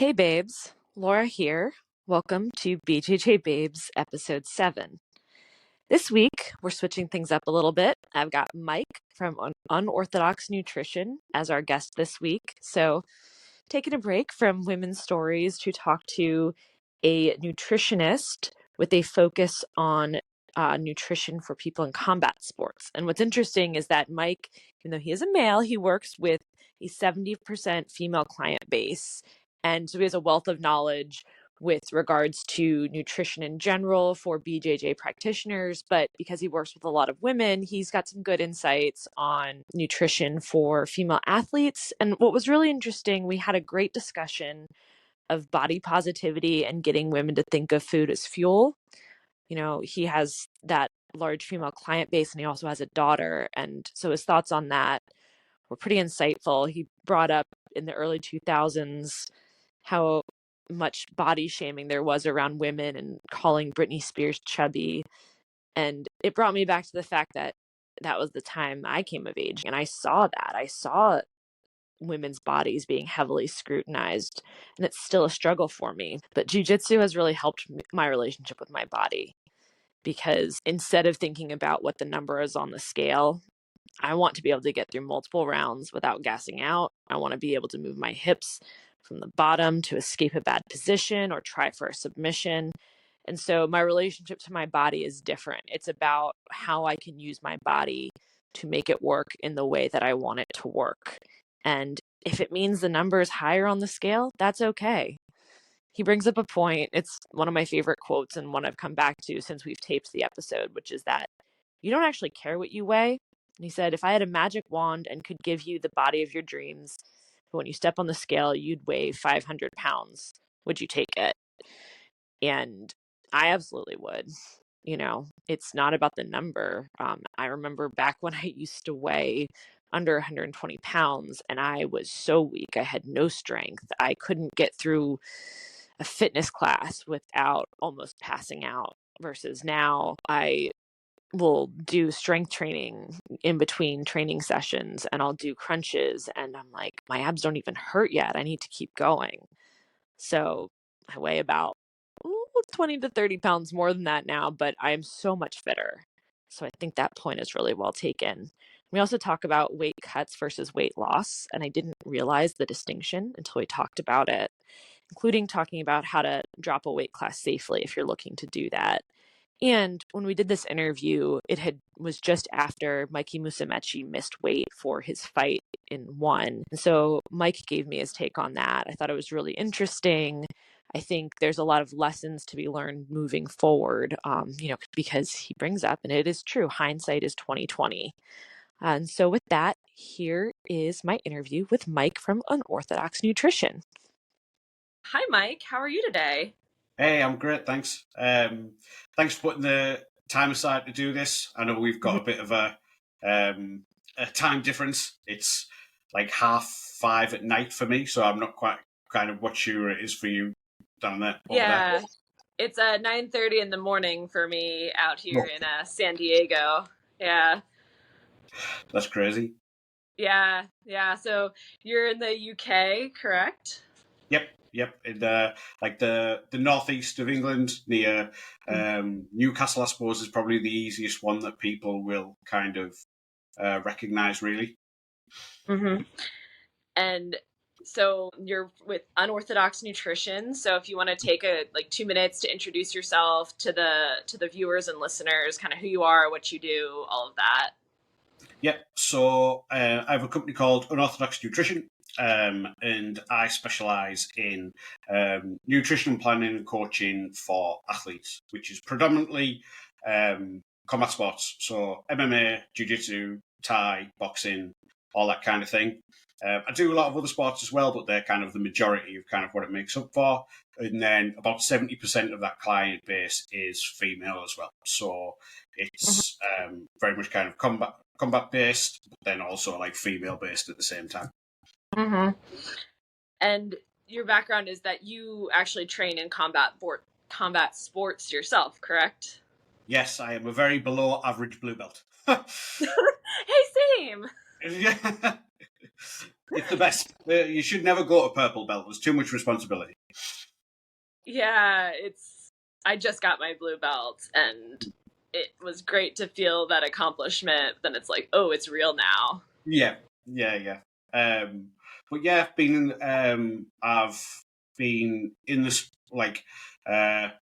Hey babes, Laura here. Welcome to BJJ Babes episode 7. This week, we're switching things up a little bit. I've got Mike from Unorthodox Nutrition as our guest this week. So, taking a break from women's stories to talk to a nutritionist with a focus on nutrition for people in combat sports. And what's interesting is that Mike, even though he is a male, he works with a 70% female client base. And so he has a wealth of knowledge with regards to nutrition in general for BJJ practitioners. But because he works with a lot of women, he's got some good insights on nutrition for female athletes. And what was really interesting, we had a great discussion of body positivity and getting women to think of food as fuel. You know, he has that large female client base and he also has a daughter. And so his thoughts on that were pretty insightful. He brought up in the early 2000s how much body shaming there was around women and calling Britney Spears chubby. And it brought me back to the fact that that was the time I came of age. And I saw that. I saw women's bodies being heavily scrutinized. And it's still a struggle for me. But jiu-jitsu has really helped my relationship with my body, because instead of thinking about what the number is on the scale, I want to be able to get through multiple rounds without gassing out. I want to be able to move my hips from the bottom to escape a bad position or try for a submission. And so my relationship to my body is different. It's about how I can use my body to make it work in the way that I want it to work. And if it means the number is higher on the scale, that's okay. He brings up a point. It's one of my favorite quotes and one I've come back to since we've taped the episode, which is that you don't actually care what you weigh. And he said, if I had a magic wand and could give you the body of your dreams, but when you step on the scale, you'd weigh 500 pounds, would you take it? And I absolutely would. You know, it's not about the number. I remember back when I used to weigh under 120 pounds and I was so weak. I had no strength. I couldn't get through a fitness class without almost passing out, versus now I will do strength training in between training sessions and I'll do crunches and I'm like, my abs don't even hurt yet. I need to keep going. So I weigh about 20 to 30 pounds more than that now, but I am so much fitter. So I think that point is really well taken. We also talk about weight cuts versus weight loss, and I didn't realize the distinction until we talked about it, including talking about how to drop a weight class safely if you're looking to do that. And when we did this interview, was just after Mikey Musumeci missed weight for his fight in one. And so Mike gave me his take on that. I thought it was really interesting. I think there's a lot of lessons to be learned moving forward, because he brings up, and it is true, hindsight is 2020. And so with that, here is my interview with Mike from Unorthodox Nutrition. Hi, Mike. How are you today? Hey, I'm great, thanks. Thanks for putting the time aside to do this. I know we've got a bit of a time difference. It's like 5:30 at night for me, so I'm not quite kind of what sure it is for you down there. Yeah, there. It's 9:30 in the morning for me out here in San Diego. Yeah. That's crazy. Yeah. So you're in the UK, correct? Yep, in the northeast of England, near Newcastle, I suppose, is probably the easiest one that people will kind of recognise, really. Mm-hmm. And so you're with Unorthodox Nutrition. So if you want to take 2 minutes to introduce yourself to the viewers and listeners, kind of who you are, what you do, all of that. Yep. So I have a company called Unorthodox Nutrition. And I specialise in nutrition planning and coaching for athletes, which is predominantly combat sports. So MMA, jiu-jitsu, Thai, boxing, all that kind of thing. I do a lot of other sports as well, but they're kind of the majority of kind of what it makes up for. And then about 70% of that client base is female as well. So it's very much kind of combat based, but then also like female based at the same time. Mm-hmm. And your background is that you actually train in combat sports yourself, correct? Yes, I am a very below average blue belt. Hey, same. It's the best. You should never go to purple belt. There's too much responsibility. Yeah, I just got my blue belt and it was great to feel that accomplishment. Then it's like, oh, it's real now. Yeah. But yeah, I've been in this, like,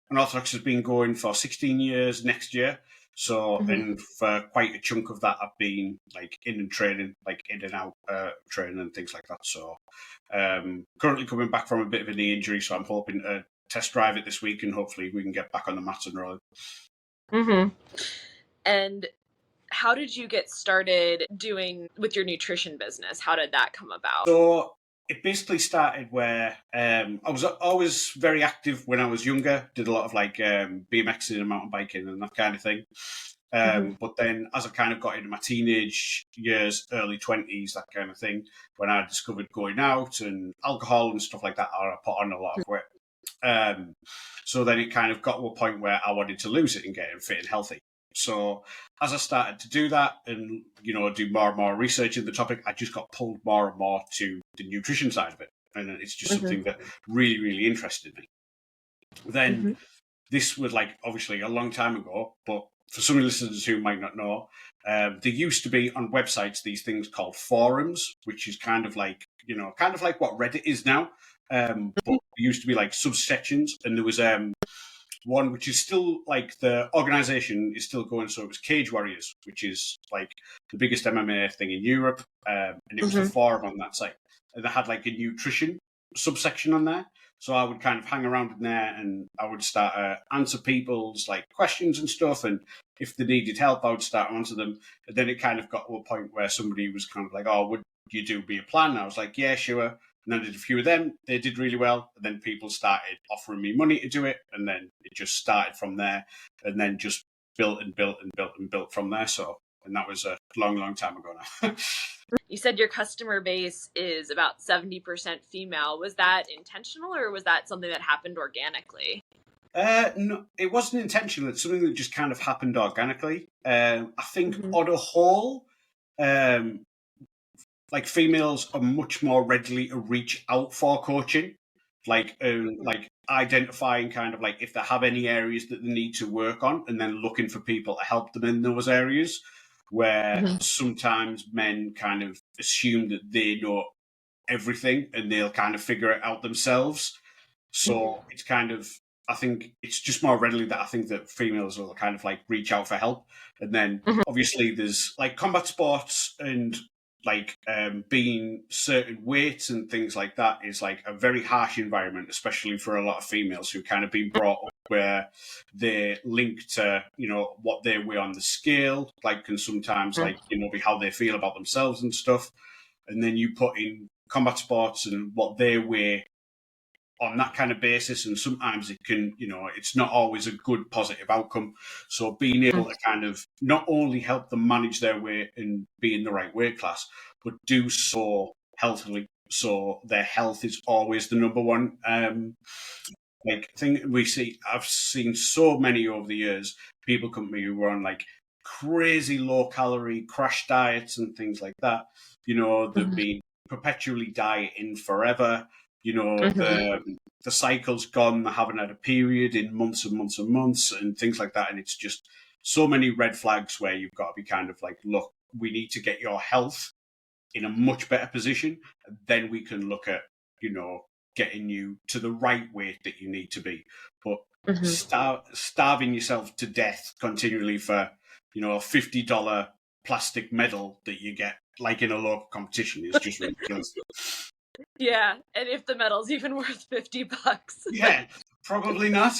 Unorthodox has been going for 16 years next year. So, and for quite a chunk of that, I've been like in and training, like in and out training and things like that. So, currently coming back from a bit of a knee injury, so I'm hoping to test drive it this week, and hopefully we can get back on the mats and rolling. And how did you get started doing with your nutrition business? How did that come about? So it basically started where I was always very active when I was younger, did a lot of like BMXing and mountain biking and that kind of thing. But then as I kind of got into my teenage years, early 20s, that kind of thing, when I discovered going out and alcohol and stuff like that, I put on a lot of weight. So then it kind of got to a point where I wanted to lose it and get fit and healthy. So as I started to do that and, do more and more research in the topic, I just got pulled more and more to the nutrition side of it. And it's just something that really, really interested me. Then this was like obviously a long time ago, but for some listeners who might not know, there used to be on websites these things called forums, which is kind of like what Reddit is now. But there used to be like subsections, and there was one which is still like the organization is still going. So it was Cage Warriors, which is like the biggest MMA thing in Europe, and it was the forum on that site, and they had like a nutrition subsection on there. So I would kind of hang around in there, and I would start to answer people's like questions and stuff, and if they needed help, I would start to answer them. And then it kind of got to a point where somebody was kind of like, "Oh, would you do be a plan?" And I was like, "Yeah, sure." And then I did a few of them. They did really well. And then people started offering me money to do it. And then it just started from there. And then just built and built and built and built from there. So, and that was a long, long time ago now. You said your customer base is about 70% female. Was that intentional, or was that something that happened organically? No, it wasn't intentional. It's something that just kind of happened organically. I think on a whole, like females are much more readily to reach out for coaching, like identifying kind of like if they have any areas that they need to work on, and then looking for people to help them in those areas. Where sometimes men kind of assume that they know everything and they'll kind of figure it out themselves. So it's kind of, I think it's just more readily that I think that females will kind of like reach out for help. And then obviously there's like combat sports and like being certain weights and things like that is like a very harsh environment, especially for a lot of females who kind of been brought up where they're linked to, what they weigh on the scale, like can sometimes like, be how they feel about themselves and stuff. And then you put in combat sports and what they weigh on that kind of basis, and sometimes it can, it's not always a good positive outcome. So being able to kind of not only help them manage their weight and be in the right weight class, but do so healthily, so their health is always the number one like thing we see. I've seen so many over the years people come to me who are on like crazy low calorie crash diets and things like that. They've been perpetually dieting forever. The cycle's gone, they haven't had a period in months and months and months and things like that. And it's just so many red flags where you've got to be kind of like, look, we need to get your health in a much better position. And then we can look at, getting you to the right weight that you need to be. But starving yourself to death continually for, a $50 plastic medal that you get like in a local competition is just ridiculous. Yeah, and if the medal's even worth $50. Yeah, probably not.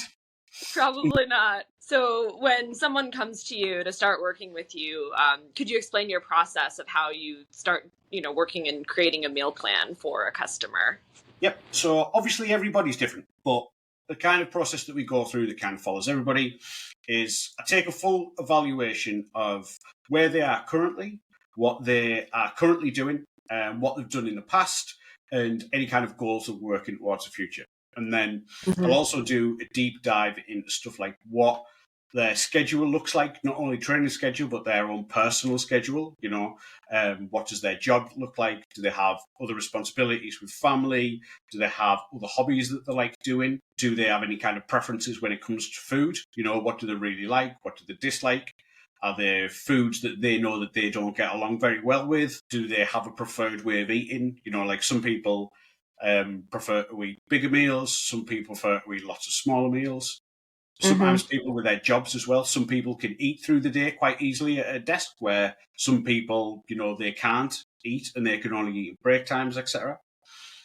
Probably not. So when someone comes to you to start working with you, could you explain your process of how you start, working and creating a meal plan for a customer? Yep. So obviously everybody's different, but the kind of process that we go through that kind of follows everybody is I take a full evaluation of where they are currently, what they are currently doing, what they've done in the past, and any kind of goals that we're working towards the future. And then I'll also do a deep dive into stuff like what their schedule looks like, not only training schedule, but their own personal schedule. What does their job look like? Do they have other responsibilities with family? Do they have other hobbies that they like doing? Do they have any kind of preferences when it comes to food? What do they really like? What do they dislike? Are there foods that they know that they don't get along very well with? Do they have a preferred way of eating? Like some people prefer to eat bigger meals. Some people prefer to eat lots of smaller meals. Sometimes people with their jobs as well, some people can eat through the day quite easily at a desk, where some people, they can't eat and they can only eat at break times, etc.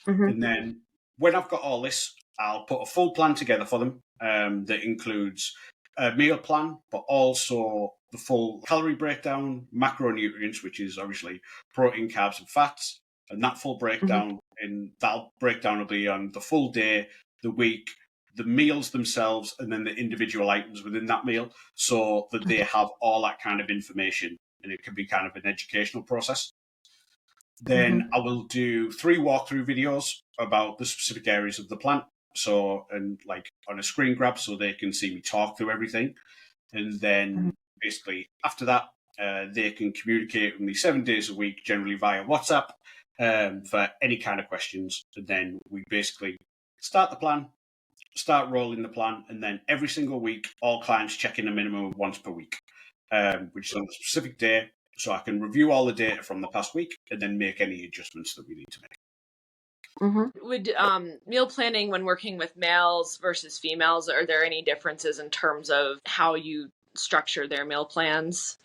And then when I've got all this, I'll put a full plan together for them that includes a meal plan, but also the full calorie breakdown, macronutrients, which is obviously protein, carbs, and fats, and that full breakdown. And that breakdown will be on the full day, the week, the meals themselves, and then the individual items within that meal, so that they have all that kind of information, and it can be kind of an educational process. Then I will do 3 walkthrough videos about the specific areas of the plant. So, and like on a screen grab, so they can see me talk through everything. And then basically after that, they can communicate with me 7 days a week, generally via WhatsApp, for any kind of questions. And then we basically start the plan, start rolling the plan, and then every single week, all clients check in a minimum of once per week, which is on a specific day, so I can review all the data from the past week and then make any adjustments that we need to make. Would meal planning when working with males versus females, are there any differences in terms of how you structure their meal plans?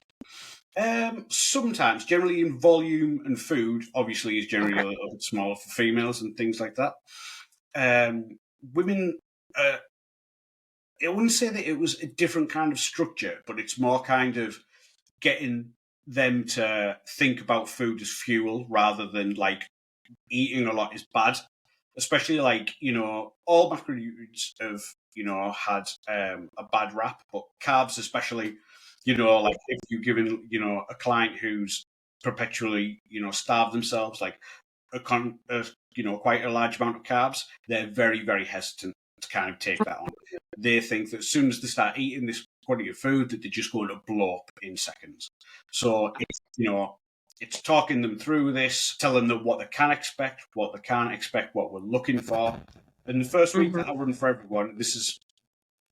Sometimes, generally in volume and food, obviously is generally a little bit smaller for females and things like that. Women, I wouldn't say that it was a different kind of structure, but it's more kind of getting them to think about food as fuel rather than like eating a lot is bad. Especially like, all macronutrients have, had a bad rap, but carbs especially, like if you're giving, a client who's perpetually, starved themselves, like quite a large amount of carbs, they're very, very hesitant to kind of take that on. They think that as soon as they start eating this quantity of food, that they're just going to blow up in seconds. So it's, it's talking them through this, telling them what they can expect, what they can't expect, what we're looking for. And the first week that I run for everyone, this is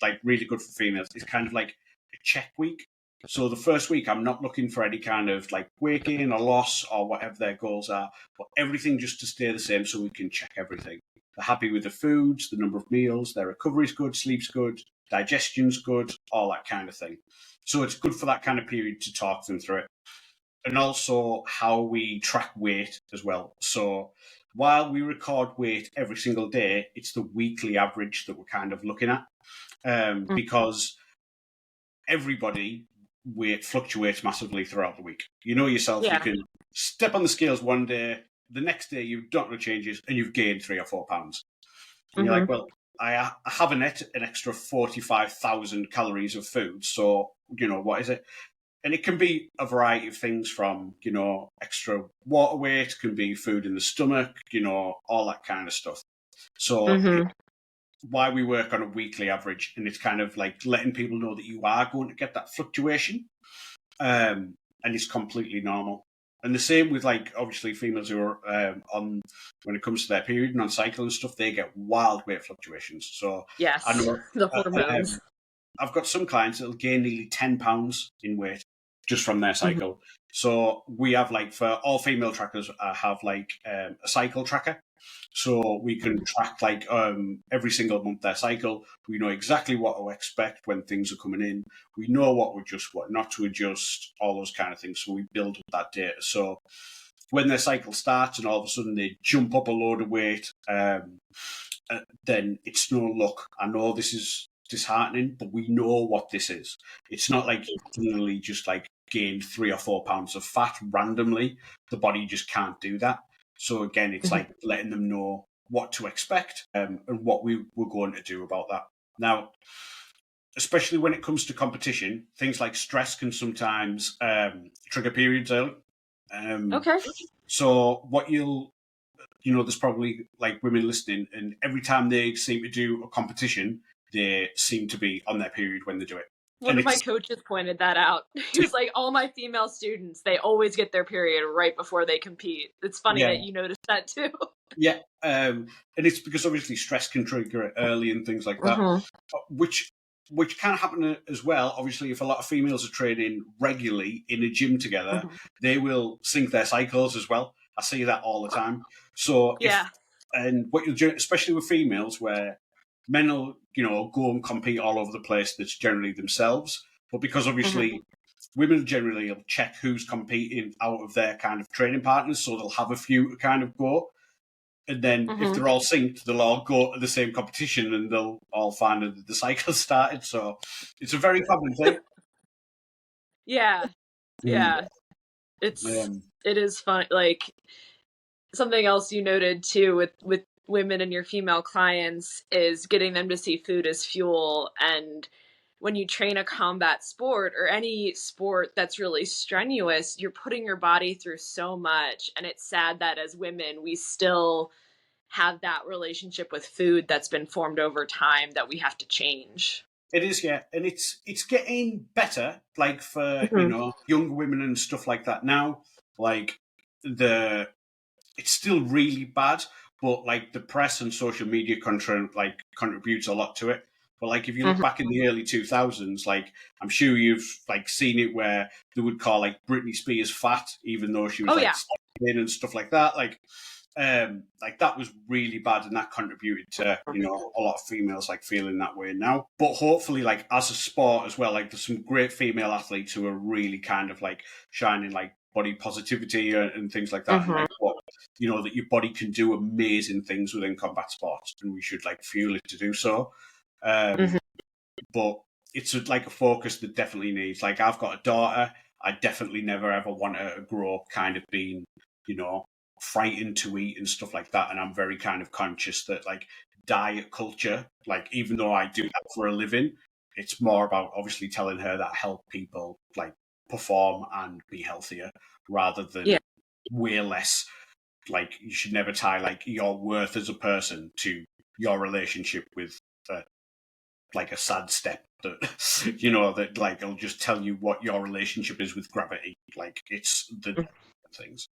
like really good for females. It's kind of like a check week. So the first week, I'm not looking for any kind of like weight gain or loss or whatever their goals are, but everything just to stay the same so we can check everything. They're happy with the foods, the number of meals, their recovery's good, sleep's good, digestion's good, all that kind of thing. So it's good for that kind of period to talk them through it. And also how we track weight as well. So while we record weight every single day, it's the weekly average that we're kind of looking at, because everybody weight fluctuates massively throughout the week. You know yourself, you can step on the scales one day, the next day you've done no changes and you've gained 3 or 4 pounds. And you're like, well, I have an extra 45,000 calories of food. So, what is it? And it can be a variety of things from, extra water weight, can be food in the stomach, all that kind of stuff. So why we work on a weekly average, and it's kind of like letting people know that you are going to get that fluctuation, and it's completely normal. And the same with like obviously females who are on when it comes to their period and on cycle and stuff, they get wild weight fluctuations. So yes, I know the hormones. I've got some clients that'll gain nearly 10 pounds in weight just from their cycle. So we have like for all female trackers, I have like a cycle tracker. So we can track like every single month their cycle. We know exactly what to expect when things are coming in. We know what to adjust, what not to adjust, all those kind of things. So we build up that data. So when their cycle starts and all of a sudden they jump up a load of weight, then it's no luck. I know this is disheartening, but we know what this is. It's not like you suddenly just like gained 3 or 4 pounds of fat randomly. The body just can't do that. So again, it's like letting them know what to expect and what we were going to do about that. Now, especially when it comes to competition, things like stress can sometimes trigger periods early. So what there's probably like women listening, and every time they seem to do a competition, they seem to be on their period when they do it. One And of my it's coaches pointed that out. He was like, all my female students, they always get their period right before they compete. It's funny yeah, that you noticed that too. yeah, and it's because obviously stress can trigger it early and things like that, Mhm. which can happen as well. Obviously, if a lot of females are training regularly in a gym together, Mhm. they will sync their cycles as well. I see that all the time. So Yeah. and what you'll do, especially with females, where men will, go and compete all over the place, that's generally themselves. But because Mhm. obviously women generally will check who's competing out of their kind of training partners, so they'll have a few to kind of go. And then if Mhm. they're all synced, they'll all go to the same competition and they'll all find that the cycle started. So it's a very common thing. Yeah. Mm. Yeah. It's Um, it is fun. Like something else you noted too with women and your female clients is getting them to see food as fuel. And when you train a combat sport or any sport that's really strenuous, you're putting your body through so much, and it's sad that as women we still have that relationship with food that's been formed over time that we have to change. it is, yeah, and it's getting better. Like for Mhm. younger women and stuff like that now. Like the it's still really bad, but like the press and social media contributes a lot to it. But like if you look Mhm. back in the early 2000s, like I'm sure you've like seen it where they would call like Britney Spears fat, even though she was Oh like yeah. thin and stuff like that. Like that was really bad, and that contributed to a lot of females like feeling that way now. But hopefully, like as a sport as well, like there's some great female athletes who are really kind of like shining like body positivity and things like that, and Mhm. like what that your body can do amazing things within combat sports, and we should like fuel it to do so. Um, Mhm. but it's like a focus that definitely needs. Like I've got a daughter. I definitely never ever want her to grow up kind of being, you know, frightened to eat and stuff like that. And I'm very kind of conscious that like diet culture, like even though I do that for a living, it's more about obviously telling her that help people like perform and be healthier rather Yeah. than way less. Like you should never tie like your worth as a person to your relationship with like a sad step that that like it'll just tell you what your relationship is with gravity. Like it's the things.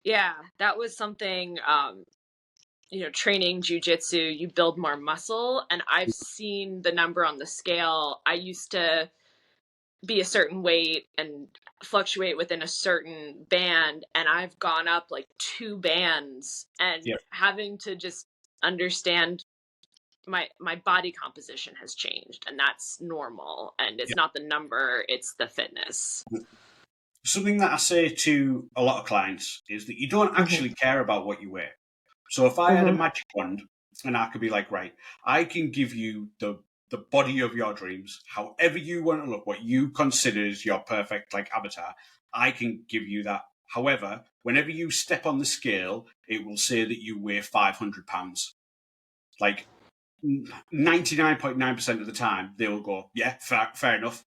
Yeah, that was something training jujitsu, you build more muscle. And I've seen the number on the scale. I used to be a certain weight and fluctuate within a certain band. And I've gone up like 2 bands and Yeah, having to just understand my body composition has changed, and that's normal. And it's yeah. not the number, it's the fitness. Something that I say to a lot of clients is that you don't Mhm. actually care about what you weigh. So if I had a Mhm. magic wand and I could be like, right, I can give you the body of your dreams, however you want to look, what you consider is your perfect like avatar, I can give you that. However, whenever you step on the scale, it will say that you weigh 500 pounds. Like 99.9% of the time, they will go, yeah, fair enough.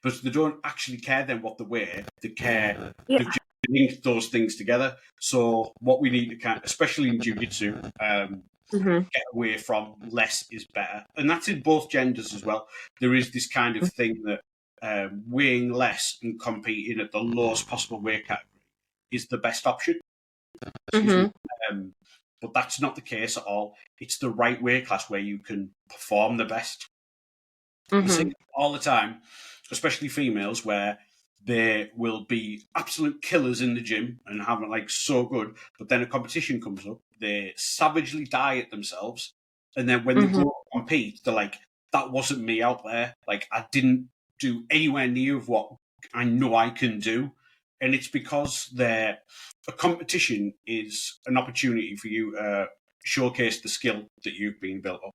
But they don't actually care then what they weigh. They care, they've Yeah. just linked those things together. So what we need to kind, especially in jiu-jitsu, Mhm. get away from less is better. And that's in both genders as well. There is this kind of thing that weighing less and competing at the lowest possible weight category is the best option. Excuse me. Mhm. Um, but that's not the case at all. It's the right weight class where you can perform the best. We see Mhm. it all the time, especially females, where they will be absolute killers in the gym and have it like so good, but then a competition comes up, they savagely diet themselves, and then when they go Mhm. to compete, they're like, "That wasn't me out there. Like I didn't do anywhere near of what I know I can do." And it's because a competition is an opportunity for you to showcase the skill that you've been built up.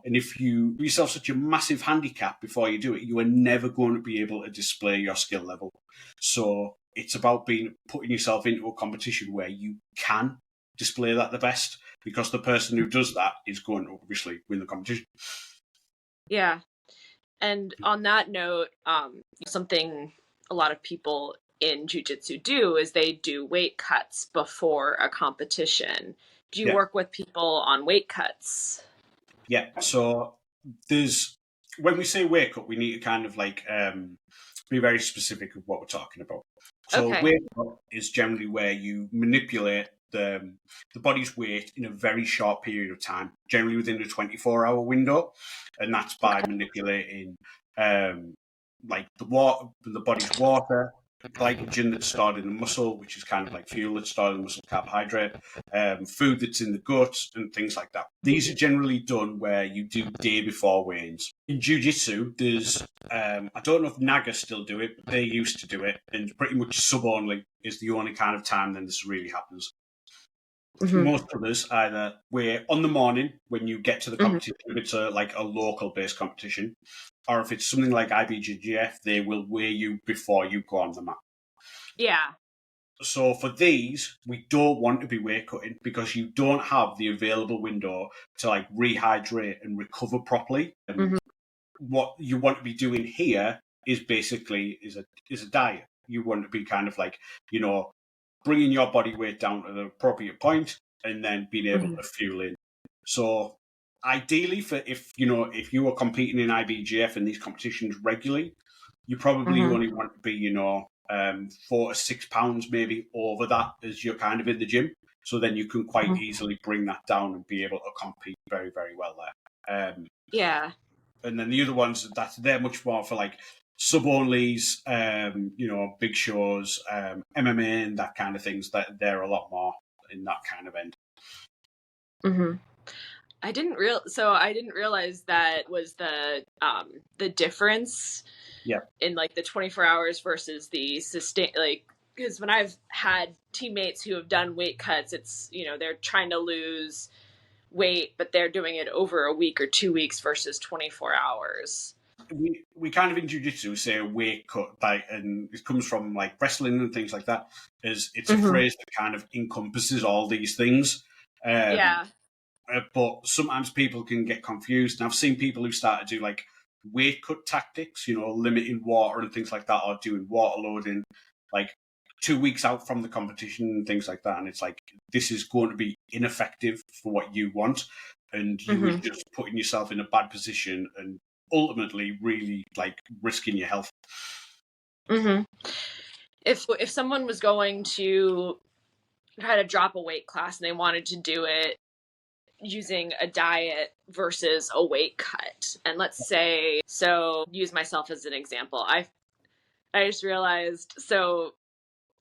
And if you give yourself such a massive handicap before you do it, you are never going to be able to display your skill level. So it's about putting yourself into a competition where you can display that the best, because the person who does that is going to obviously win the competition. Yeah. And on that note, something a lot of people in jujitsu do is they do weight cuts before a competition. Do you Yeah, work with people on weight cuts? yeah. So there's when we say weight cut, we need to kind of like be very specific of what we're talking about. So Okay. weight cut is generally where you manipulate the body's weight in a very short period of time, generally within a 24-hour window, and that's by manipulating like the body's water, glycogen that's stored in the muscle, which is kind of like fuel that's stored in the muscle, carbohydrate, food that's in the gut, and things like that. These are generally done where you do day before weigh-ins. In jiu-jitsu, there's, I don't know if Naga still do it, but they used to do it, and pretty much sub-only is the only kind of time then this really happens. Most others either weigh on the morning when you get to the competition, if it's like a local-based competition, or if it's something like IBJJF, they will weigh you before you go on the mat. Yeah. So for these, we don't want to be weight cutting because you don't have the available window to like rehydrate and recover properly. What you want to be doing here is basically is a diet. You want to be kind of like, you know, bringing your body weight down to the appropriate point and then being able to fuel in. So ideally, if you were competing in IBJF and these competitions regularly, you probably only want to be 4 to 6 pounds maybe over that as you're kind of in the gym. So then you can quite easily bring that down and be able to compete very, very well there. Yeah. And then the other ones they're much more for like sub-onlys, big shows, MMA and that kind of things. That they're a lot more in that kind of end. I didn't realize that was the difference. Yeah. In like the 24 hours versus the sustain, like, because when I've had teammates who have done weight cuts, it's, they're trying to lose weight, but they're doing it over a week or 2 weeks versus 24 hours. We kind of in jiu-jitsu say a weight cut, and it comes from like wrestling and things like that. It's a phrase that kind of encompasses all these things. But sometimes people can get confused. And I've seen people who start to do like weight cut tactics, limiting water and things like that, or doing water loading like 2 weeks out from the competition and things like that. And it's like, this is going to be ineffective for what you want. And you are just putting yourself in a bad position and ultimately really like risking your health. If someone was going to try to drop a weight class and they wanted to do it using a diet versus a weight cut, and let's say, so use myself as an example, I just realized, so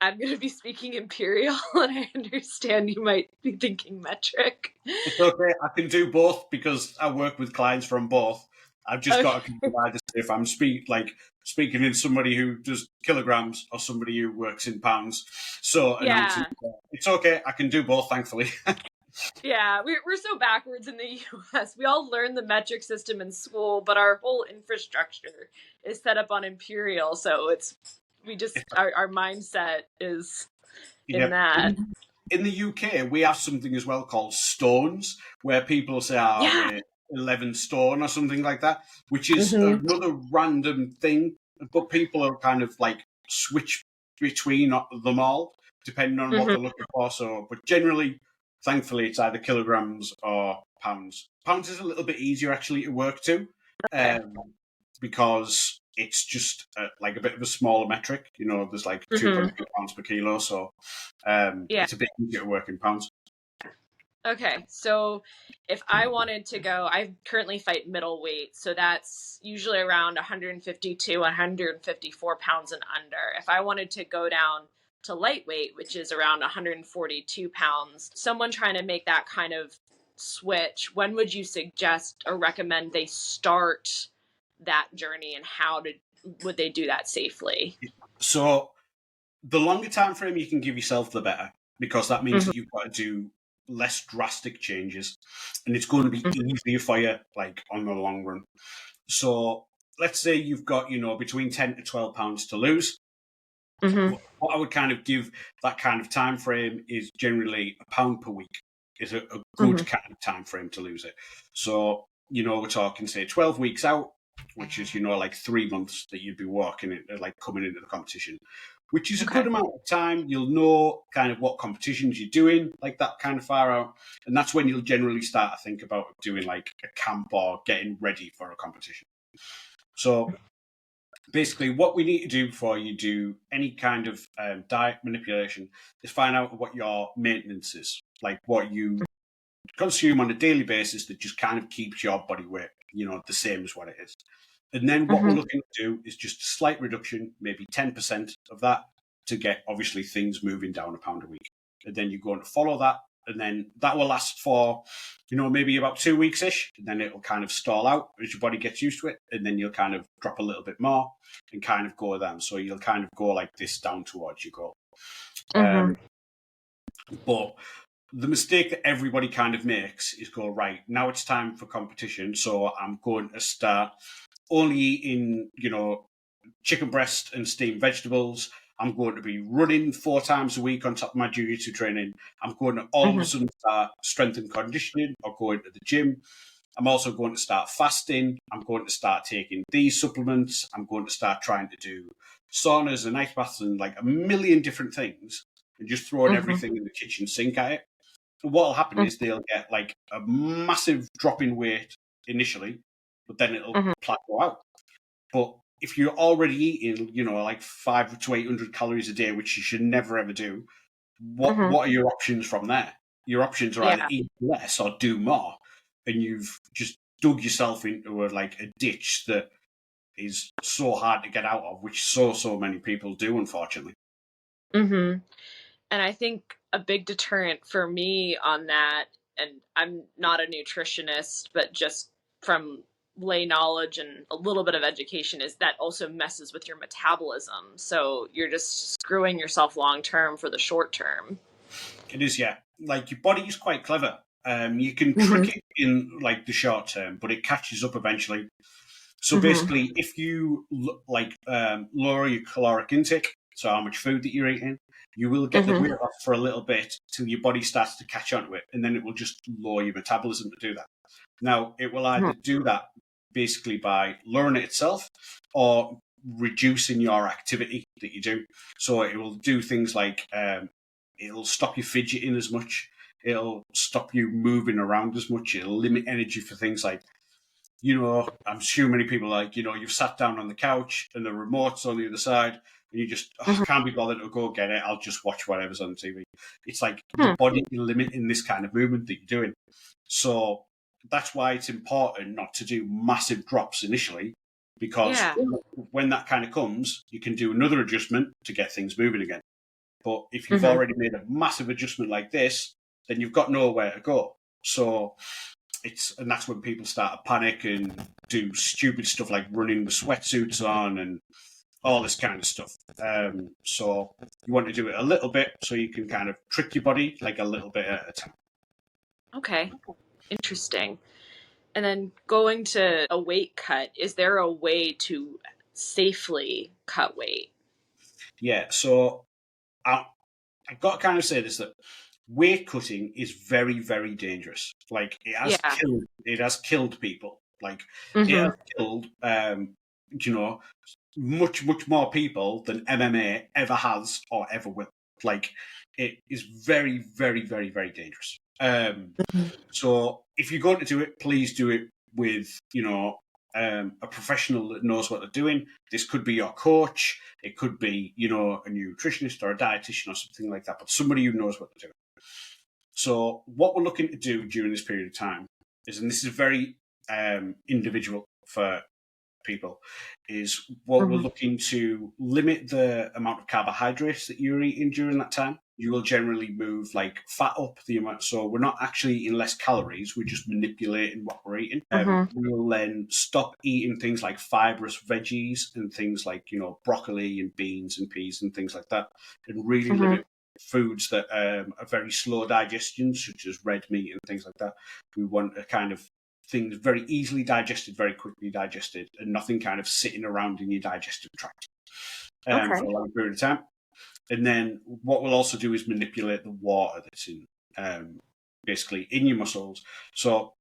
I'm going to be speaking imperial, and I understand you might be thinking metric. It's okay. I can do both because I work with clients from both. I've just got to provide if I'm speaking in somebody who does kilograms or somebody who works in pounds. So it's okay. I can do both, thankfully. Yeah, we're so backwards in the US. We all learn the metric system in school, but our whole infrastructure is set up on imperial. So our mindset is in that. In the UK, we have something as well called stones, where people say, we're 11 stone or something like that, which is another random thing. But people are kind of like switch between them all, depending on what they're looking for. So, but generally, thankfully, it's either kilograms or pounds. Pounds is a little bit easier actually to work to, because it's just like a bit of a smaller metric. There's like 2.2 pounds per kilo, so it's a bit easier to work in pounds. Okay, so if I wanted to go, I currently fight middleweight, so that's usually around 150 to 154 pounds and under. If I wanted to go down to lightweight, which is around 142 pounds, someone trying to make that kind of switch, when would you suggest or recommend they start that journey, and would they do that safely? So the longer time frame you can give yourself, the better, because that means that you've got to do less drastic changes, and it's going to be easier for you, like on the long run. So let's say you've got between 10 to 12 pounds to lose. What I would kind of give that kind of time frame is generally a pound per week is a good kind of time frame to lose it. So we're talking say 12 weeks out, which is like 3 months that you'd be working it, like coming into the competition, which is a good amount of time. You'll know kind of what competitions you're doing, like that kind of far out. And that's when you'll generally start to think about doing like a camp or getting ready for a competition. So basically, what we need to do before you do any kind of diet manipulation is find out what your maintenance is, like what you consume on a daily basis that just kind of keeps your body weight, the same as what it is. And then what we're looking to do is just a slight reduction, maybe 10% of that, to get obviously things moving down a pound a week. And then you're going to follow that, and then that will last for, maybe about 2 weeks-ish, and then it'll kind of stall out as your body gets used to it, and then you'll kind of drop a little bit more and kind of go down. So you'll kind of go like this down towards your goal. But the mistake that everybody kind of makes is go, right, now it's time for competition, so I'm going to start only eating, chicken breast and steamed vegetables. I'm going to be running 4 times a week on top of my jiu-jitsu training. I'm going to all of a sudden start strength and conditioning or going to the gym. I'm also going to start fasting. I'm going to start taking these supplements. I'm going to start trying to do saunas and ice baths and like a million different things and just throwing everything in the kitchen sink at it. And what will happen is they'll get like a massive drop in weight initially, but then it'll plateau out. But if you're already eating, like 500 to 800 calories a day, which you should never ever do, what are your options from there? Your options are either eat less or do more, and you've just dug yourself into a ditch that is so hard to get out of, which so many people do, unfortunately. And I think a big deterrent for me on that, and I'm not a nutritionist, but just from lay knowledge and a little bit of education, is that also messes with your metabolism. So you're just screwing yourself long term for the short term. It is, yeah. Like your body is quite clever. You can trick it in like the short term, but it catches up eventually. So basically, if you lower your caloric intake, so how much food that you're eating, you will get the weight off for a little bit till your body starts to catch on to it, and then it will just lower your metabolism to do that. Now, it will either do that basically by lowering it itself or reducing your activity that you do. So it will do things like it'll stop you fidgeting as much. It'll stop you moving around as much. It'll limit energy for things like, I'm sure many people you've sat down on the couch and the remote's on the other side and you just can't be bothered to go get it. I'll just watch whatever's on TV. It's like your body limiting this kind of movement that you're doing. So that's why it's important not to do massive drops initially, because when that kind of comes, you can do another adjustment to get things moving again. But if you've already made a massive adjustment like this, then you've got nowhere to go. So and that's when people start to panic and do stupid stuff like running with sweatsuits on and all this kind of stuff. So you want to do it a little bit so you can kind of trick your body like a little bit at a time. Okay, interesting. And then going to a weight cut, is there a way to safely cut weight? Yeah, so I've got to kind of say this, that weight cutting is very, very dangerous. Like it has killed people. Like it has killed, much, much more people than MMA ever has or ever will. Like it is very, very, very, very dangerous. So if you're going to do it, please do it with, a professional that knows what they're doing. This could be your coach. It could be, a nutritionist or a dietitian or something like that, but somebody who knows what they're doing. So what we're looking to do during this period of time is, and this is very individual for people, is what we're looking to limit the amount of carbohydrates that you're eating during that time. You will generally move like fat up the amount. So we're not actually eating less calories. We're just manipulating what we're eating. We will then stop eating things like fibrous veggies and things like, broccoli and beans and peas and things like that, and really limit foods that are very slow digestion, such as red meat and things like that. We want a kind of things very easily digested, very quickly digested, and nothing kind of sitting around in your digestive tract for a long period of time. And then what we'll also do is manipulate the water that's in basically in your muscles. So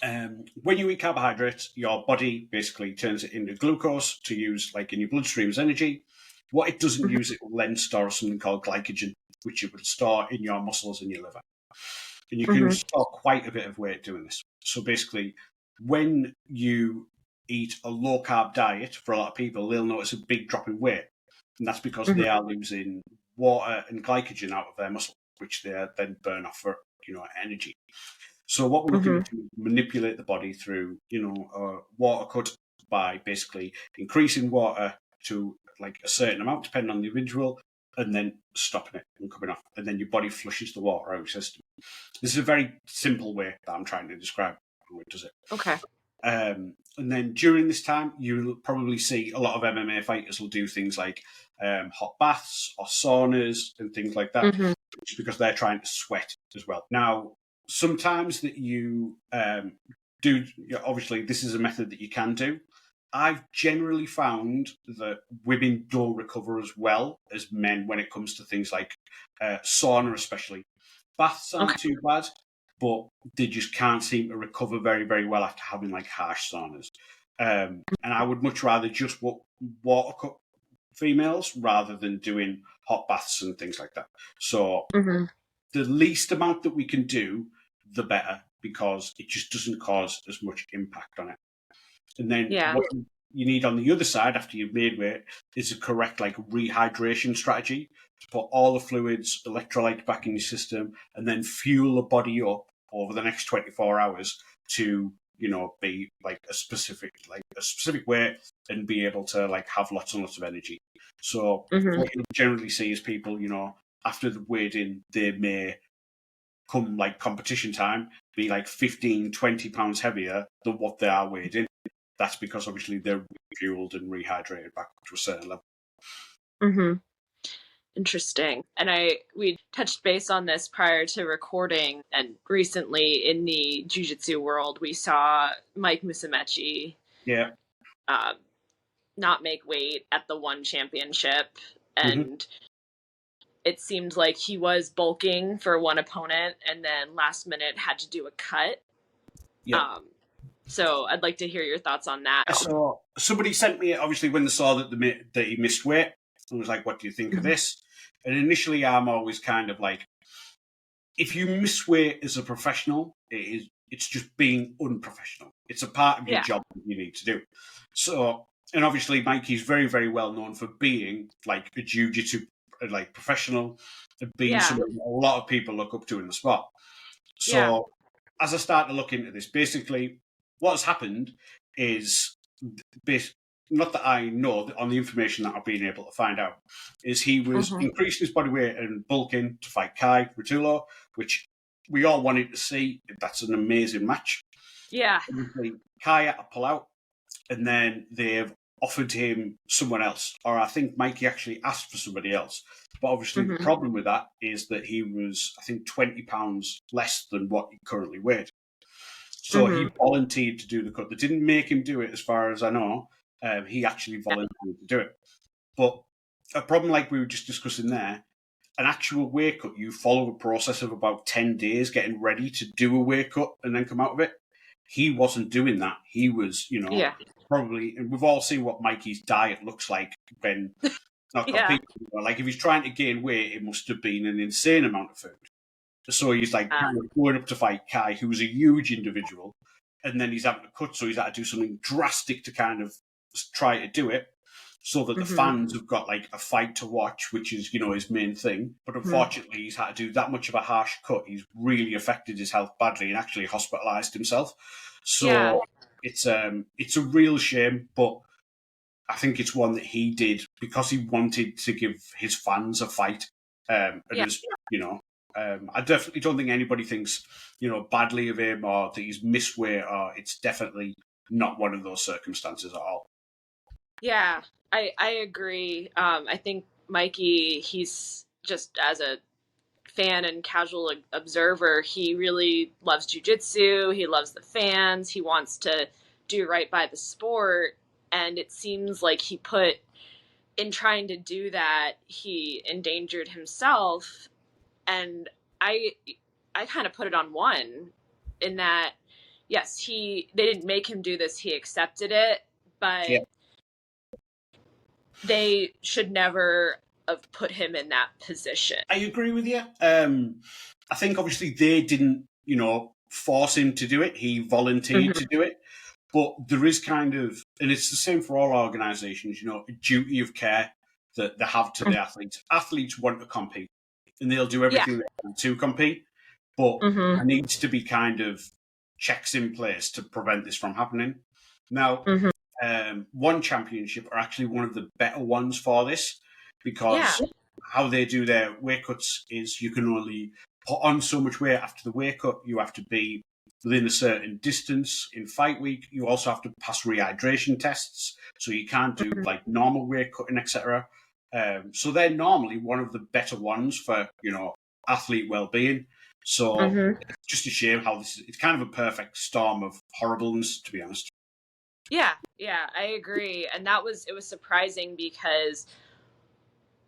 when you eat carbohydrates, your body basically turns it into glucose to use like in your bloodstream as energy. What it doesn't use, it will then store something called glycogen, which it will store in your muscles and your liver. And you can store quite a bit of weight doing this. So basically, when you eat a low carb diet, for a lot of people, they'll notice a big drop in weight. And that's because they are losing water and glycogen out of their muscle, which they then burn off for, energy. So what we're looking to do is manipulate the body through, a water cut by basically increasing water to like a certain amount, depending on the individual, and then stopping it and coming off. And then your body flushes the water out of your system. This is a very simple way that I'm trying to describe how it does it. Okay. And then during this time, you'll probably see a lot of MMA fighters will do things like hot baths or saunas and things like that, just because they're trying to sweat as well. Now, sometimes that you do, obviously, this is a method that you can do. I've generally found that women don't recover as well as men when it comes to things like sauna, especially. Baths aren't too bad, but they just can't seem to recover very, very well after having like harsh saunas. And I would much rather just water cut females rather than doing hot baths and things like that. So the least amount that we can do, the better, because it just doesn't cause as much impact on it. And then what you need on the other side after you've made weight is a correct like rehydration strategy to put all the fluids, electrolytes back in your system, and then fuel the body up over the next 24 hours to, be like a specific weight and be able to like have lots and lots of energy. So what you generally see is people, after the weighed in, they may come like competition time, be like 15, 20 pounds heavier than what they are weighed in. That's because obviously they're fueled and rehydrated back to a certain level. Interesting. And we touched base on this prior to recording, and recently in the jiu-jitsu world, we saw Mike Musumeci not make weight at the one championship, and it seemed like he was bulking for one opponent and then last minute had to do a cut. So I'd like to hear your thoughts on that. So somebody sent me, obviously, when they saw that he missed weight, and was like, what do you think of this? And initially, I'm always kind of like, if you miss weight as a professional, it's just being unprofessional. It's a part of your job that you need to do. So, and obviously, Mikey's very, very well known for being like a jiu-jitsu like professional and being someone that a lot of people look up to in the sport. So as I start to look into this, basically what has happened is, not that I know, on the information that I've been able to find out, is he was increasing his body weight and bulking to fight Kai Rutullo, which we all wanted to see. That's an amazing match. Yeah. Obviously, Kai had to pull out, and then they've offered him someone else, or I think Mikey actually asked for somebody else. But obviously the problem with that is that he was, I think, 20 pounds less than what he currently weighed. So he volunteered to do the cut. They didn't make him do it, as far as I know. He actually volunteered to do it. But a problem like we were just discussing there, an actual weight cut, you follow a process of about 10 days getting ready to do a weight cut and then come out of it. He wasn't doing that. He was, probably, and we've all seen what Mikey's diet looks like when not competing. Like if he's trying to gain weight, it must have been an insane amount of food. So he's like going up to fight Kai, who's a huge individual, and then he's having to cut, so he's had to do something drastic to kind of try to do it, so that the fans have got like a fight to watch, which is, his main thing. But unfortunately, he's had to do that much of a harsh cut. He's really affected his health badly and actually hospitalised himself. So it's a real shame, but I think it's one that he did because he wanted to give his fans a fight. I definitely don't think anybody thinks, badly of him or that he's missed weight, or it's definitely not one of those circumstances at all. Yeah, I agree. I think Mikey, he's just, as a fan and casual observer, he really loves jiu-jitsu. He loves the fans. He wants to do right by the sport. And it seems like in trying to do that, he endangered himself. And I kind of put it on one in that, yes, they didn't make him do this. He accepted it, but they should never have put him in that position. I agree with you. I think obviously they didn't, force him to do it. He volunteered to do it. But there is kind of, and it's the same for all organisations, a duty of care that they have to the athletes. Athletes want to compete, and they'll do Yeah. everything they can to compete, but Mm-hmm. there needs to be kind of checks in place to prevent this from happening. Now, one championship are actually one of the better ones for this, because how they do their weight cuts is you can only put on so much weight after the weight cut. You have to be within a certain distance in fight week. You also have to pass rehydration tests, so you can't do like normal weight cutting, etc. So they're normally one of the better ones for athlete well-being. So it's just a shame how it's kind of a perfect storm of horribleness, to be honest. Yeah, I agree. And it was surprising because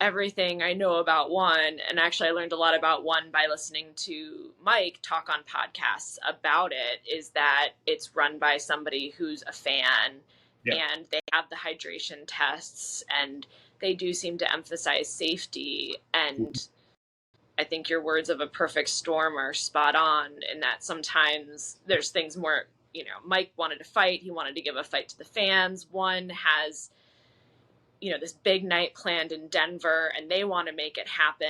everything I know about one, and actually I learned a lot about one by listening to Mike talk on podcasts about it, is that it's run by somebody who's a fan, and they have the hydration tests, and they do seem to emphasize safety. And I think your words of a perfect storm are spot on in that sometimes there's things more, Mike wanted to fight. He wanted to give a fight to the fans. One has, this big night planned in Denver and they want to make it happen.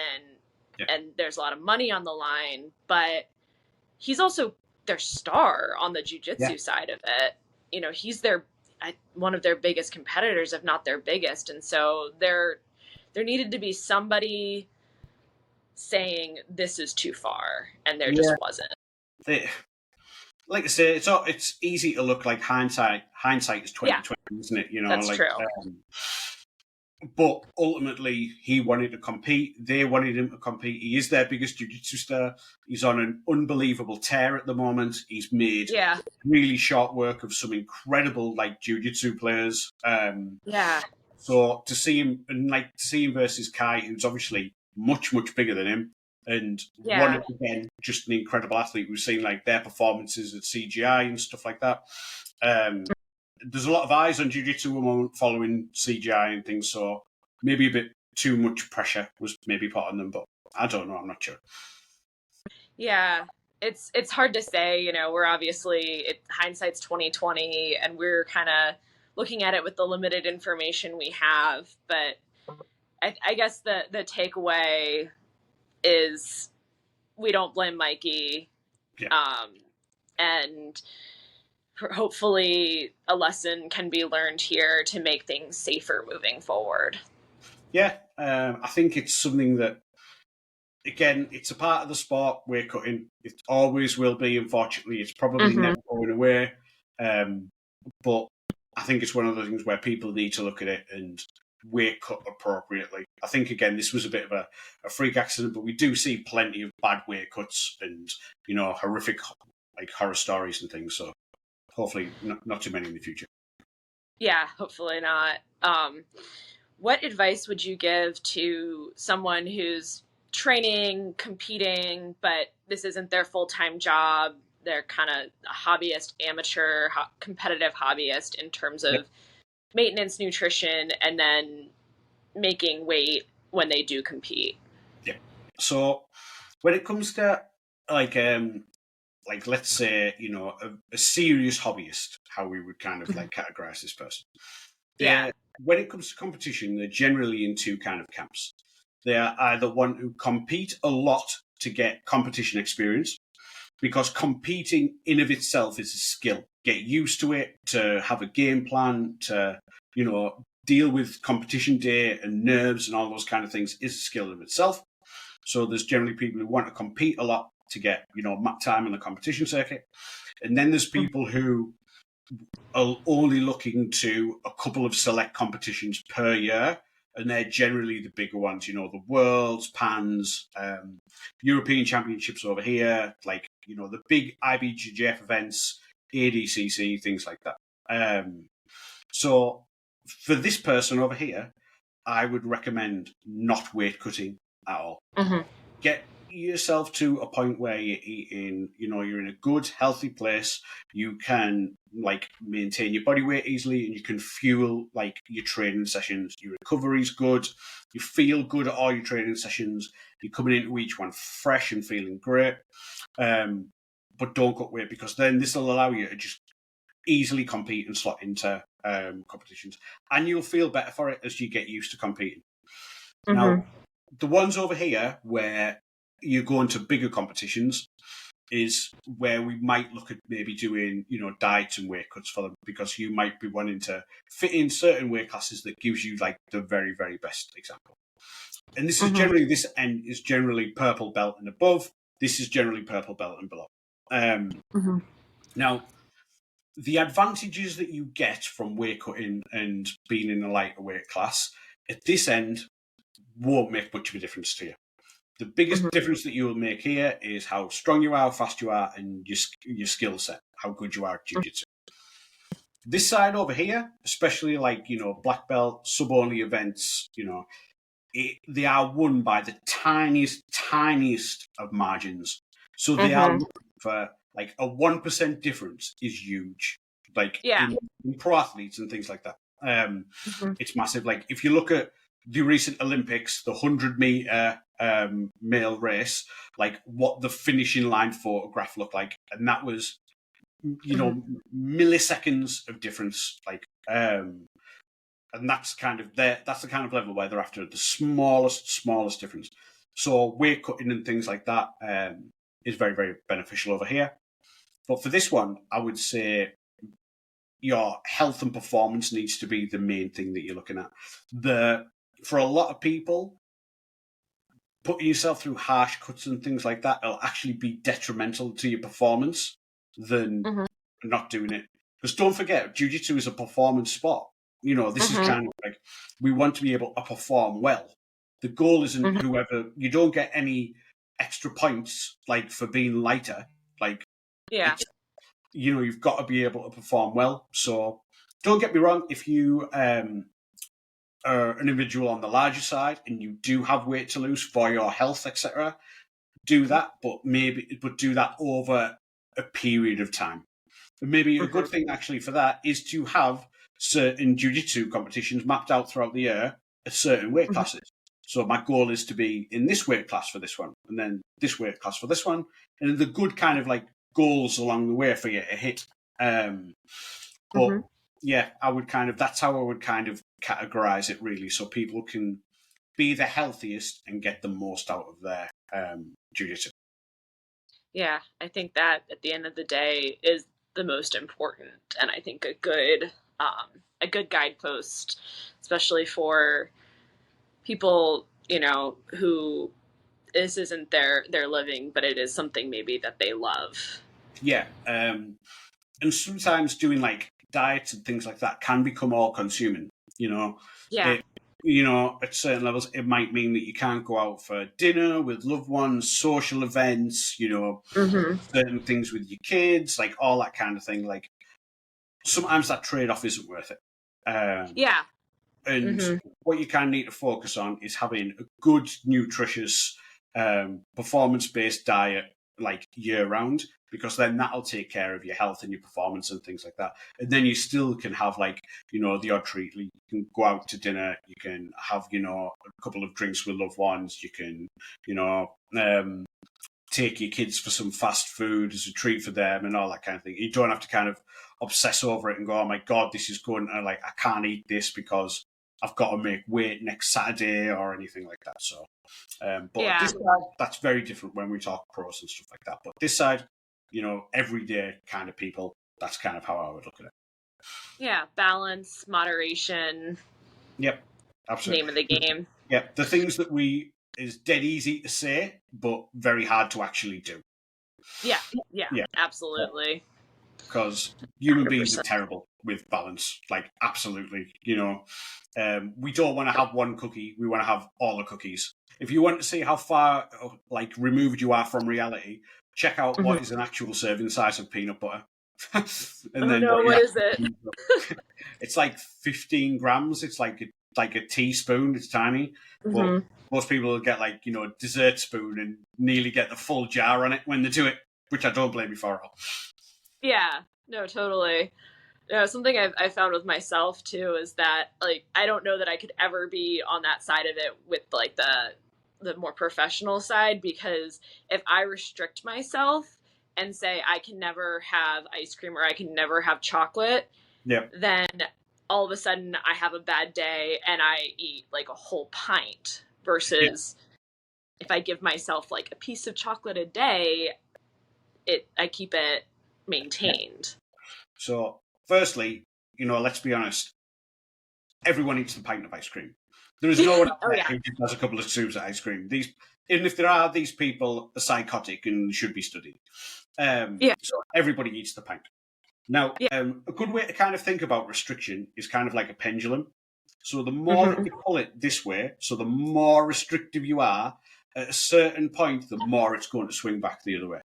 Yeah. And there's a lot of money on the line, but he's also their star on the jiu-jitsu side of it. He's one of their biggest competitors, if not their biggest. And so there needed to be somebody saying this is too far, and there just wasn't. Like I say, it's easy to look like hindsight. Hindsight is 20/20, isn't it? That's true. But ultimately, he wanted to compete. They wanted him to compete. He is their biggest jiu-jitsu star. He's on an unbelievable tear at the moment. He's made really short work of some incredible jiu-jitsu players. So to see him versus Kai, who's obviously much, much bigger than him, and one again, just an incredible athlete. We've seen their performances at CGI and stuff like that. There's a lot of eyes on jiu-jitsu at the moment following CGI and things, so maybe a bit too much pressure was maybe put on them, but I don't know. I'm not sure. Yeah, it's hard to say. We're obviously hindsight's 20/20, and we're kind of looking at it with the limited information we have. But I guess the takeaway is we don't blame Mikey, and hopefully a lesson can be learned here to make things safer moving forward. Yeah, I think it's something that, again, it's a part of the sport. Weight cutting, it always will be. Unfortunately, it's probably never going away. But I think it's one of the things where people need to look at it and weight cut appropriately. I think, again, this was a bit of a freak accident, but we do see plenty of bad weight cuts and horrific horror stories and things. So hopefully not too many in the future. Yeah, hopefully not. What advice would you give to someone who's training, competing, but this isn't their full-time job? They're kind of a hobbyist, amateur, competitive hobbyist in terms of maintenance, nutrition, and then making weight when they do compete. Yeah. So when it comes to let's say, a serious hobbyist, how we would kind of categorize this person. When it comes to competition, they're generally in two kind of camps. They are either one who compete a lot to get competition experience, because competing in of itself is a skill. Get used to it, to have a game plan, to, deal with competition day and nerves and all those kind of things is a skill in itself. So there's generally people who want to compete a lot to get, time in the competition circuit. And then there's people who are only looking to a couple of select competitions per year. And they're generally the bigger ones, the Worlds, Pans, European Championships over here, the big IBJJF events, ADCC, things like that. So for this person over here, I would recommend not weight cutting at all. Get yourself to a point where you're eating, you're in a good, healthy place. You can maintain your body weight easily, and you can fuel your training sessions. Your recovery's good. You feel good at all your training sessions. You're coming into each one fresh and feeling great. But don't cut weight, because then this will allow you to just easily compete and slot into competitions, and you'll feel better for it as you get used to competing. Now, the ones over here where you go into bigger competitions is where we might look at maybe doing, diets and weight cuts for them, because you might be wanting to fit in certain weight classes that gives you like the very, very best example. And this is generally, this end is generally purple belt and above. This is generally purple belt and below. Now, the advantages that you get from weight cutting and being in a lighter weight class at this end won't make much of a difference to you. The biggest difference that you will make here is how strong you are, how fast you are, and your skill set, how good you are at jiu-jitsu. This side over here, especially like, black belt, sub-only events, they are won by the tiniest of margins. So they are looking for like a 1% difference is huge. Like in pro athletes and things like that. It's massive. Like if you look at the recent Olympics, the 100-meter male race, like what the finishing line photograph looked like, and that was, milliseconds of difference. Like, and that's kind of that's the kind of level where they're after the smallest difference. So weight cutting and things like that is very, very beneficial over here. But for this one, I would say your health and performance needs to be the main thing that you're looking at. For a lot of people, putting yourself through harsh cuts and things like that will actually be detrimental to your performance than not doing it. Because don't forget, jiu-jitsu is a performance sport. This is kind of like, we want to be able to perform well. The goal isn't you don't get any extra points like for being lighter. Like, you've got to be able to perform well. So don't get me wrong, if you are an individual on the larger side and you do have weight to lose for your health, etc., do that, but do that over a period of time. And maybe a good thing actually for that is to have certain jiu-jitsu competitions mapped out throughout the year at certain weight classes. So my goal is to be in this weight class for this one, and then this weight class for this one, and the good kind of like goals along the way for you to hit. But yeah, that's how I would kind of categorize it really, so people can be the healthiest and get the most out of their jiu-jitsu. Yeah, I think that at the end of the day is the most important, and I think a good guidepost, especially for people, who this isn't their living, but it is something maybe that they love. Yeah, and sometimes doing like diets and things like that can become all consuming. At certain levels, it might mean that you can't go out for dinner with loved ones, social events, certain things with your kids, like all that kind of thing. Like sometimes that trade-off isn't worth it. And what you kind of need to focus on is having a good, nutritious, performance-based diet like year-round, because then that'll take care of your health and your performance and things like that. And then you still can have like, the odd treat. You can go out to dinner, you can have, a couple of drinks with loved ones, you can, take your kids for some fast food as a treat for them and all that kind of thing. You don't have to kind of obsess over it and go, oh my God, this is good. And like, I can't eat this because I've got to make weight next Saturday or anything like that. So, this side, that's very different when we talk pros and stuff like that. But this side, everyday kind of people, that's kind of how I would look at it. Yeah, balance, moderation. Yep, absolutely. Name of the game. Yep, the things that is dead easy to say, but very hard to actually do. Yeah, absolutely. Because human beings are terrible with balance, like absolutely. We don't want to have one cookie; we want to have all the cookies. If you want to see how far like removed you are from reality, check out what is an actual serving size of peanut butter. And what is it? It's like 15 grams. It's like a teaspoon. It's tiny. But most people will get like, a dessert spoon and nearly get the full jar on it when they do it, which I don't blame you for at all. Yeah, no, totally. Something I've found with myself too is that like I don't know that I could ever be on that side of it with like the more professional side, because if I restrict myself, and say I can never have ice cream or I can never have chocolate, Yeah. then all of a sudden I have a bad day and I eat like a whole pint versus if I give myself like a piece of chocolate a day, I keep it maintained. So, firstly, let's be honest, everyone eats the pint of ice cream. There is no one out there who just has a couple of scoops of ice cream. Even if there are, these people are psychotic and should be studied. So everybody eats the pint. Now, a good way to kind of think about restriction is kind of like a pendulum. So the more that you pull it this way, so the more restrictive you are, at a certain point, the more it's going to swing back the other way.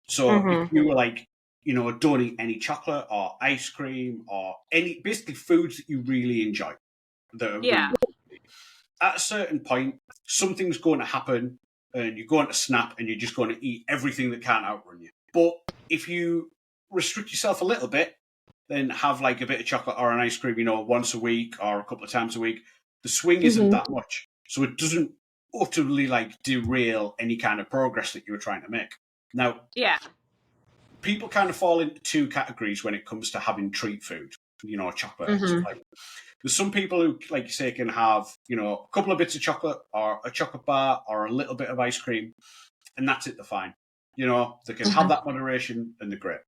So if you were like, don't eat any chocolate or ice cream or basically foods that you really enjoy. That are really, at a certain point, something's going to happen and you're going to snap and you're just going to eat everything that can't outrun you. But if you restrict yourself a little bit, then have like a bit of chocolate or an ice cream, once a week or a couple of times a week, the swing isn't that much. So it doesn't utterly like derail any kind of progress that you were trying to make. Now, people kind of fall into two categories when it comes to having treat food, chocolate. There's some people who, like you say, can have, a couple of bits of chocolate or a chocolate bar or a little bit of ice cream, and that's it, they're fine. They can have that moderation and they're great.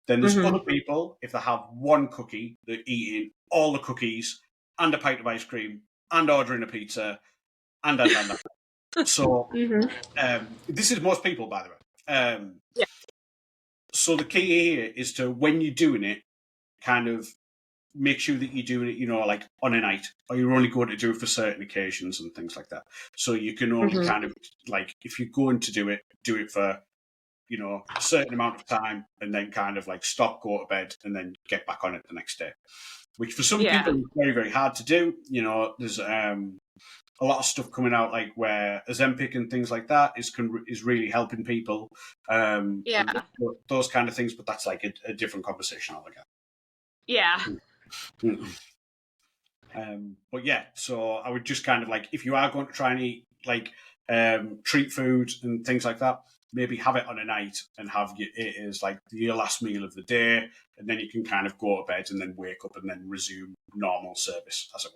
Then there's other people, if they have one cookie, they're eating all the cookies and a pint of ice cream and ordering a pizza and. So this is most people, by the way. So the key here is to, when you're doing it, kind of make sure that you're doing it, like on a night, or you're only going to do it for certain occasions and things like that. So you can only kind of, like, if you're going to do it for, a certain amount of time and then kind of like stop, go to bed, and then get back on it the next day. Which for some people is very, very hard to do. There's a lot of stuff coming out like where Ozempic and things like that is really helping people. Those kind of things, but that's like a different conversation altogether. But yeah, so I would just kind of like, if you are going to try and eat like treat food and things like that, maybe have it on a night and have it as like your last meal of the day, and then you can kind of go to bed and then wake up and then resume normal service as it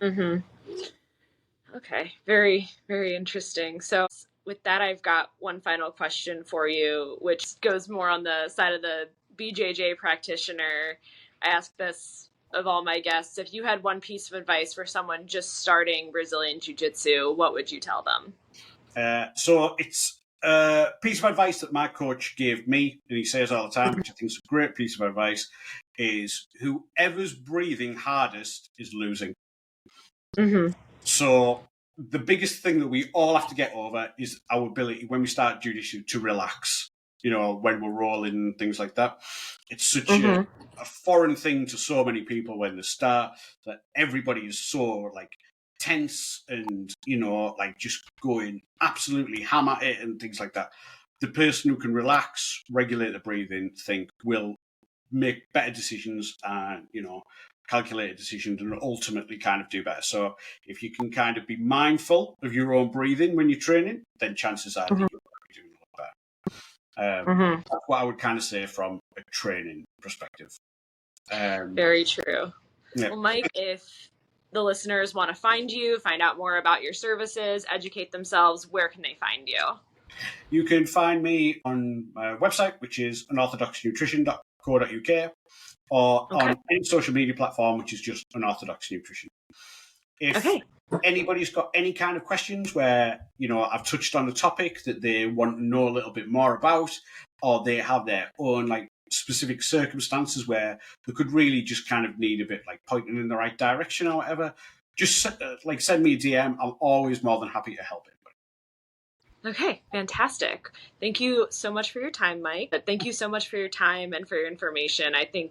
was. Okay, very, very interesting. So with that, I've got one final question for you, which goes more on the side of the BJJ practitioner. I ask this of all my guests. If you had one piece of advice for someone just starting Brazilian Jiu-Jitsu, what would you tell them? So it's a piece of advice that my coach gave me, and he says all the time, which I think is a great piece of advice, is whoever's breathing hardest is losing. So the biggest thing that we all have to get over is our ability, when we start jiu-jitsu, to relax, when we're rolling and things like that. It's such a foreign thing to so many people when they start, that everybody is so like tense and, like just going absolutely ham at it and things like that. The person who can relax, regulate the breathing, will make better decisions and, calculated decisions, and ultimately kind of do better. So if you can kind of be mindful of your own breathing when you're training, then chances are that you'll be doing a lot better. That's what I would kind of say from a training perspective. Very true. Yeah. Well, Mike, if the listeners want to find you, find out more about your services, educate themselves, where can they find you? You can find me on my website, which is unorthodoxnutrition.co.uk, or on any social media platform, which is just Unorthodox Nutrition. If anybody's got any kind of questions where, I've touched on the topic that they want to know a little bit more about, or they have their own like specific circumstances where they could really just kind of need a bit like pointing in the right direction or whatever, just send me a DM. I'm always more than happy to help anybody. Okay, fantastic. Thank you so much for your time, Mike. Thank you so much for your time and for your information. I think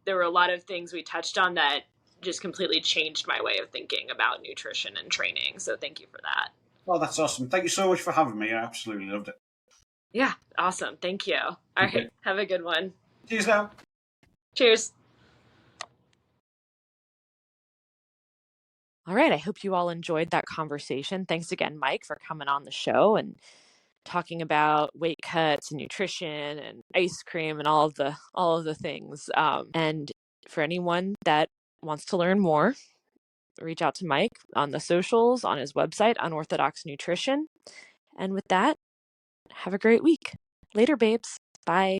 there were a lot of things we touched on that just completely changed my way of thinking about nutrition and training. So thank you for that. Well, that's awesome. Thank you so much for having me. I absolutely loved it. Yeah, awesome. Thank you. All right, have a good one. Cheers now. Cheers. All right, I hope you all enjoyed that conversation. Thanks again, Mike, for coming on the show and talking about weight cuts and nutrition and ice cream and all of the things. And for anyone that wants to learn more, reach out to Mike on the socials, on his website, Unorthodox Nutrition. And with that, have a great week. Later, babes. Bye.